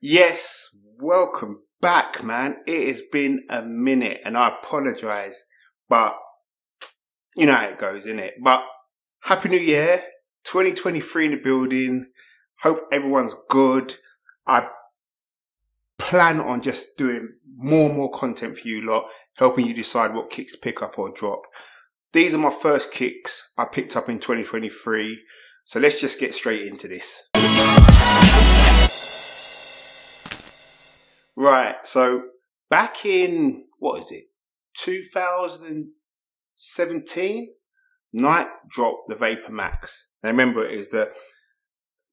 Yes, welcome back, man. It has been a minute and I apologize, but you know how it goes, innit? But Happy New Year, 2023 in the building. Hope everyone's good. I plan on just doing more and more content for you lot, helping you decide what kicks to pick up or drop. These are my first kicks I picked up in 2023. So let's just get straight into this. Right, so back in, 2017, Nike dropped the Vapor Max. Now remember, it is the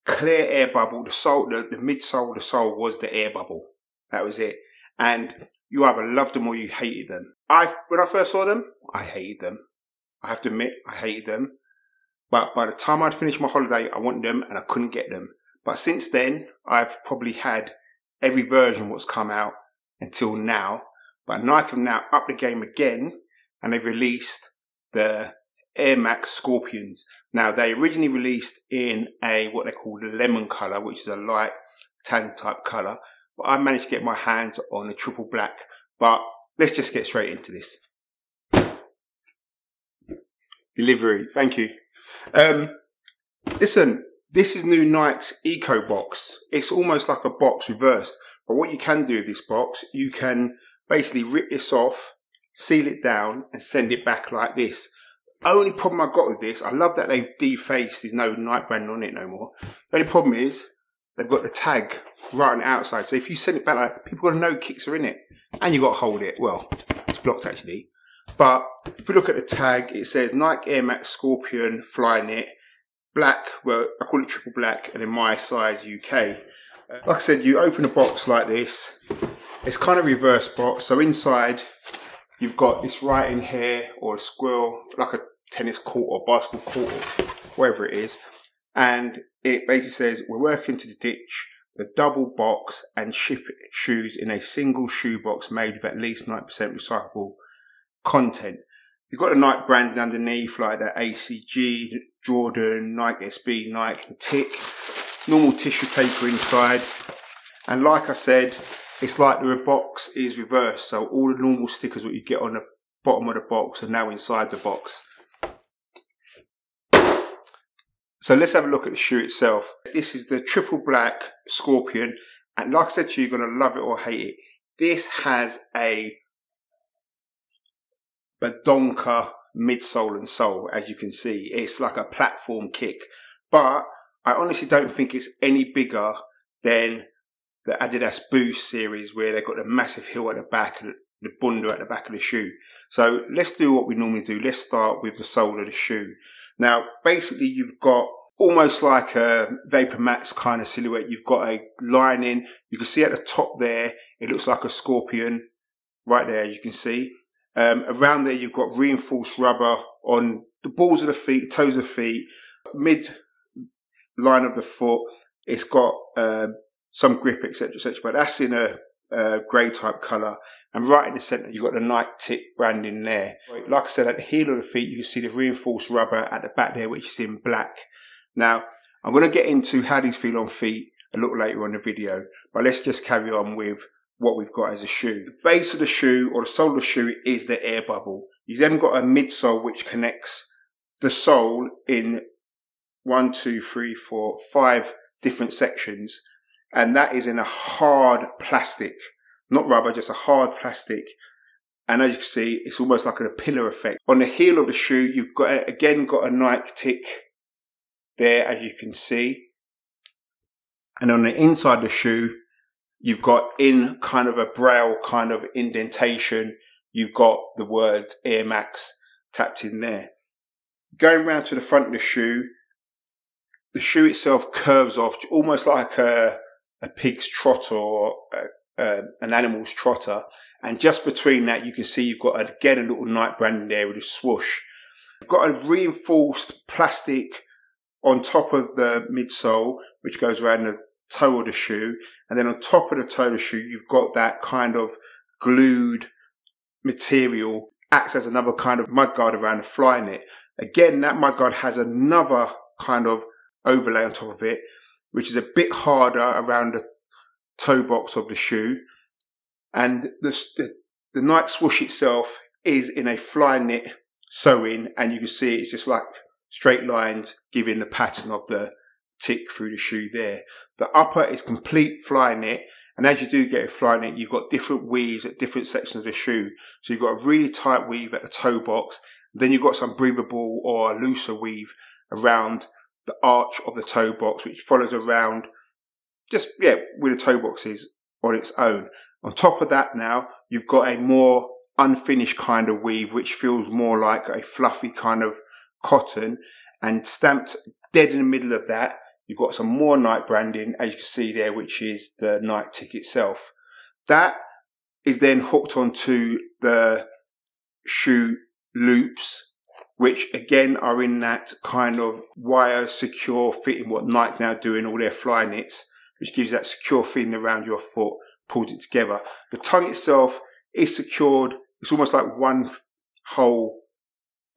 clear air bubble, the midsole, the sole was the air bubble. That was it. And you either loved them or you hated them. When I first saw them, I hated them. I have to admit, I hated them. But by the time I'd finished my holiday, I wanted them and I couldn't get them. But since then, I've probably had every version what's come out until now. But Nike have now upped the game again and they've released the Air Max Scorpions. Now, they originally released in what they call the lemon colour, which is a light tan type colour. But I managed to get my hands on a triple black. But let's just get straight into this. Delivery, thank you. Listen, this is new Nike's Eco Box. It's almost like a box reversed. But what you can do with this box, you can basically rip this off, seal it down and send it back like this. The only problem I've got with this, I love that they've defaced, there's no Nike brand on it no more. The only problem is they've got the tag right on the outside. So if you send it back, like, people got to know kicks are in it. And you've got to hold it. Well, it's blocked actually. But if you look at the tag, it says Nike Air Max Scorpion Flyknit, black, well, I call it triple black, and then my size UK. Like I said, you open a box like this. It's kind of reverse box. So inside, you've got this writing here, or a squirrel, like a tennis court or basketball court, or whatever it is. And it basically says, we're working to ditch the double box and ship shoes in a single shoe box made with at least 90% recyclable content. You've got the Nike branding underneath, like the ACG, Jordan, Nike SB, Nike and Tick. Normal tissue paper inside. And like I said, it's like the box is reversed. So all the normal stickers that you get on the bottom of the box are now inside the box. So let's have a look at the shoe itself. This is the triple black Scorpion. And like I said to you, you're going to love it or hate it. This has a badonka midsole and sole, as you can see. It's like a platform kick. But I honestly don't think it's any bigger than the Adidas Boost series, where they've got the massive heel at the back and the bundle at the back of the shoe. So let's do what we normally do. Let's start with the sole of the shoe. Now, basically, you've got almost like a Vapor Max kind of silhouette. You've got a lining. You can see at the top there, it looks like a scorpion right there, as you can see. Around there, you've got reinforced rubber on the balls of the feet, toes of the feet, mid line of the foot. It's got some grip, etc., etc. But that's in a grey type colour. And right in the centre, you've got the Nike Tick branding there. Like I said, at the heel of the feet, you can see the reinforced rubber at the back there, which is in black. Now, I'm going to get into how these feel on feet a little later on in the video. But let's just carry on with what we've got as a shoe. The base of the shoe, or the sole of the shoe, is the air bubble. You've then got a midsole which connects the sole in 5 different sections. And that is in a hard plastic. Not rubber, just a hard plastic. And as you can see, it's almost like a pillar effect. On the heel of the shoe, you've got again got a Nike Tick there, as you can see. And on the inside of the shoe, you've got in kind of a braille kind of indentation, you've got the word Air Max tapped in there. Going round to the front of the shoe itself curves off almost like a pig's trotter or an animal's trotter. And just between that, you can see you've got, again, a little Nike branding there with a swoosh. You've got a reinforced plastic on top of the midsole, which goes around the toe of the shoe. And then on top of the toe of the shoe, you've got that kind of glued material, acts as another kind of mudguard around the Flyknit. Again, that mudguard has another kind of overlay on top of it, which is a bit harder around the toe box of the shoe. And the Nike swoosh itself is in a fly knit sewing, and you can see it's just like straight lines giving the pattern of the tick through the shoe there. The upper is complete fly knit, and as you do get a fly knit, you've got different weaves at different sections of the shoe. So you've got a really tight weave at the toe box, then you've got some breathable or a looser weave around the arch of the toe box, which follows around just, where the toe box is on its own. On top of that now, you've got a more unfinished kind of weave, which feels more like a fluffy kind of cotton, and stamped dead in the middle of that, you've got some more Nike branding, as you can see there, which is the Nike tick itself. That is then hooked onto the shoe loops, which again are in that kind of wire secure fitting, what Nike now do in all their fly knits, which gives that secure feeling around your foot, pulls it together. The tongue itself is secured. It's almost like one whole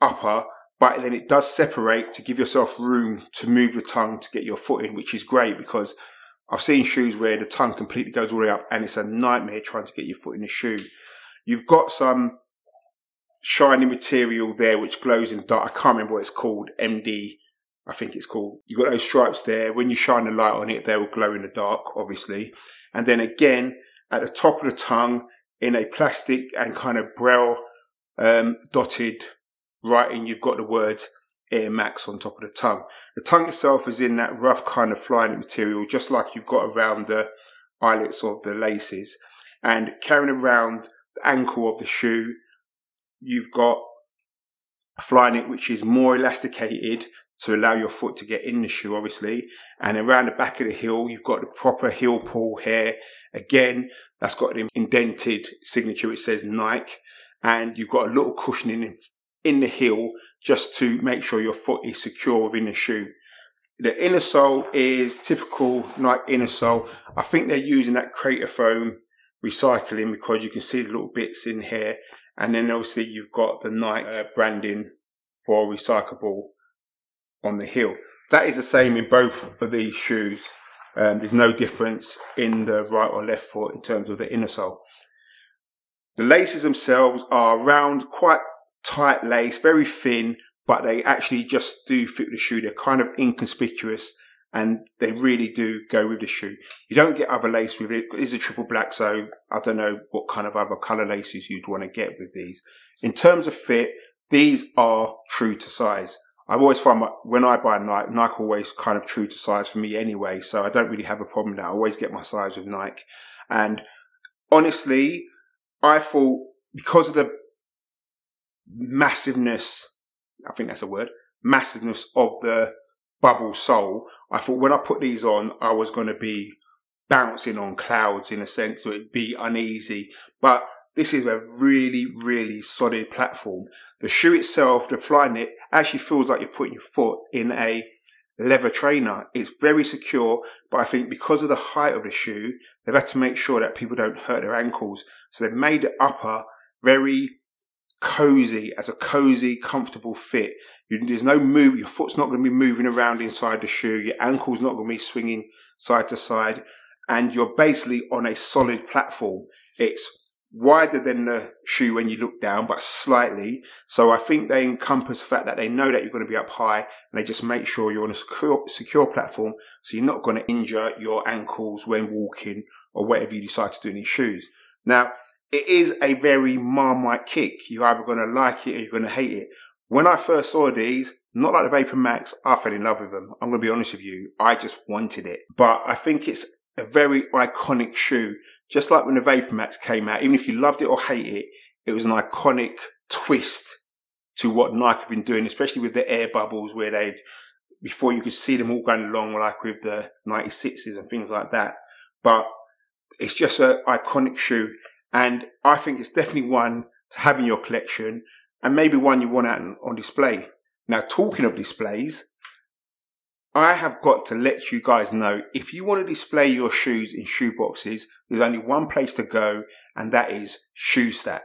upper, but then it does separate to give yourself room to move the tongue to get your foot in, which is great, because I've seen shoes where the tongue completely goes all the way up and it's a nightmare trying to get your foot in the shoe. You've got some shiny material there which glows in the dark. I can't remember what it's called, MD, I think it's called. You've got those stripes there. When you shine a light on it, they will glow in the dark, obviously. And then again, at the top of the tongue, in a plastic and kind of braille dotted writing, you've got the words Air Max on top of the tongue. The tongue itself is in that rough kind of fly-knit material, just like you've got around the eyelets of the laces. And carrying around the ankle of the shoe, you've got a fly knit which is more elasticated to allow your foot to get in the shoe, obviously. And around the back of the heel, you've got the proper heel pull hair. Again, that's got an indented signature which says Nike. And you've got a little cushioning in the heel just to make sure your foot is secure within the shoe. The inner sole is typical Nike inner sole. I think they're using that crater foam recycling because you can see the little bits in here. And then obviously you've got the Nike branding for recyclable on the heel. That is the same in both of these shoes. There's no difference in the right or left foot in terms of the inner sole. The laces themselves are round, quite tight lace, very thin, but they actually just do fit the shoe. They're kind of inconspicuous and they really do go with the shoe. You don't get other lace with it. It's a triple black, so I don't know what kind of other colour laces you'd want to get with these. In terms of fit, these are true to size. I've always found when I buy Nike, Nike always kind of true to size for me anyway, so I don't really have a problem with that. I always get my size with Nike. And honestly, I thought because of the massiveness, I think that's a word, massiveness of the bubble sole, I thought when I put these on, I was going to be bouncing on clouds in a sense, so it'd be uneasy. But this is a really, really solid platform. The shoe itself, the fly knit, actually feels like you're putting your foot in a leather trainer. It's very secure, but I think because of the height of the shoe, they've had to make sure that people don't hurt their ankles. So they've made the upper very cozy, as a cozy, comfortable fit. There's no move. Your foot's not going to be moving around inside the shoe. Your ankle's not going to be swinging side to side. And you're basically on a solid platform. It's wider than the shoe when you look down, but slightly. So I think they encompass the fact that they know that you're going to be up high, and they just make sure you're on a secure platform, so you're not going to injure your ankles when walking or whatever you decide to do in these shoes. Now, it is a very Marmite kick. You're either going to like it or you're going to hate it. When I first saw these, not like the Vapor Max, I fell in love with them. I'm going to be honest with you. I just wanted it. But I think it's a very iconic shoe. Just like when the Vapor Max came out, even if you loved it or hate it, it was an iconic twist to what Nike have been doing, especially with the air bubbles where they, before you could see them all going along, like with the 96s and things like that. But it's just an iconic shoe. And I think it's definitely one to have in your collection and maybe one you want out on display. Now, talking of displays, I have got to let you guys know, if you want to display your shoes in shoe boxes, there's only one place to go, and that is ShoeStack.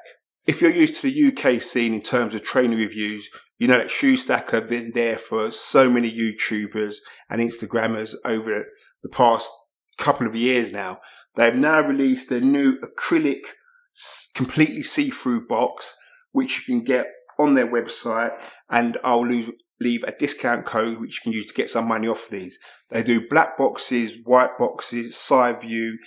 If you're used to the UK scene in terms of training reviews, you know that ShoeStack have been there for so many YouTubers and Instagrammers over the past couple of years now. They've now released a new acrylic, completely see-through box, which you can get on their website, and I'll leave a discount code which you can use to get some money off of these. They do black boxes, white boxes, side view,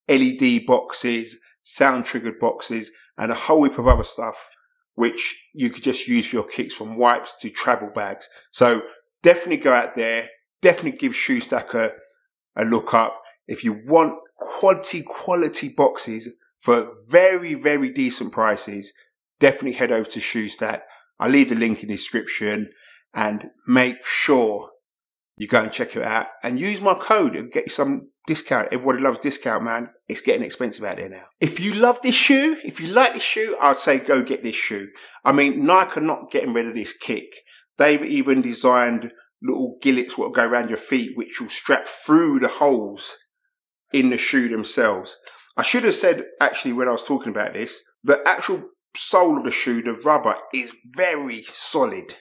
LED boxes, sound triggered boxes, and a whole heap of other stuff which you could just use for your kicks, from wipes to travel bags. So definitely go out there, definitely give ShoeStack a look up. If you want quality boxes for very, very decent prices, definitely head over to ShoeStack. I'll leave the link in the description, and make sure you go and check it out and use my code and get you some discount. Everybody loves discount, man. It's getting expensive out there now. If you love this shoe, if you like this shoe, I'd say go get this shoe. I mean, Nike are not getting rid of this kick. They've even designed little gillets that will go around your feet, which will strap through the holes in the shoe themselves. I should have said, actually, when I was talking about this, the actual sole of the shoe, the rubber, is very solid.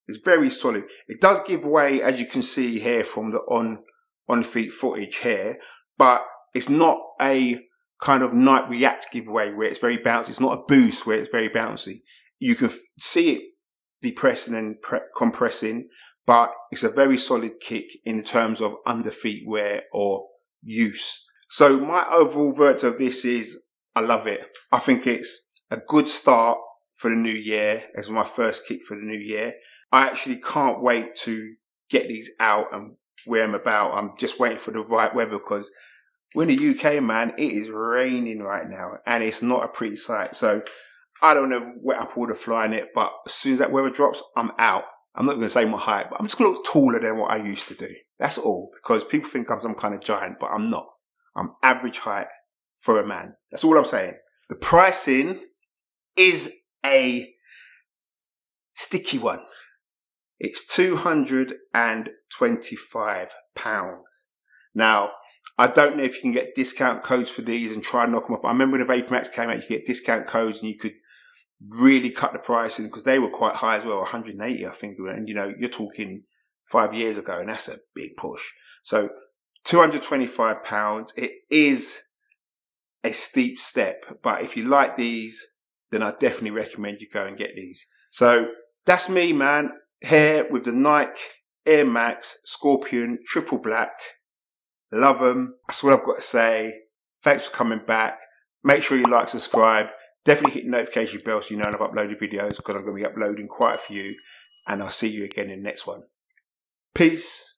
It's very solid. It does give way, as you can see here from the on feet footage here, but it's not a kind of Nike React giveaway where it's very bouncy. It's not a boost where it's very bouncy. You can see it depressing and compressing, but it's a very solid kick in terms of under feet wear or use. So my overall verdict of this is, I love it. I think it's a good start for the new year as my first kick for the new year. I actually can't wait to get these out and wear them about. I'm just waiting for the right weather, because we're in the UK, man. It is raining right now and it's not a pretty sight. So I don't know wet up all the fly in it, but as soon as that weather drops, I'm out. I'm not going to say my height, but I'm just going to look taller than what I used to do. That's all, because people think I'm some kind of giant, but I'm not. I'm average height for a man. That's all I'm saying. The pricing is a sticky one. It's £225. Now, I don't know if you can get discount codes for these and try and knock them off. I remember when the Vapor Max came out, you could get discount codes and you could really cut the pricing, because they were quite high as well, 180, I think. And you know, you're talking 5 years ago, and that's a big push. So £225. It is a steep step, but if you like these, then I definitely recommend you go and get these. So that's me, man. Here with the Nike Air Max Scorpion Triple Black. Love them. That's what I've got to say. Thanks for coming back. Make sure you like, subscribe. Definitely hit the notification bell so you know when I've uploaded videos, because I'm going to be uploading quite a few. And I'll see you again in the next one. Peace.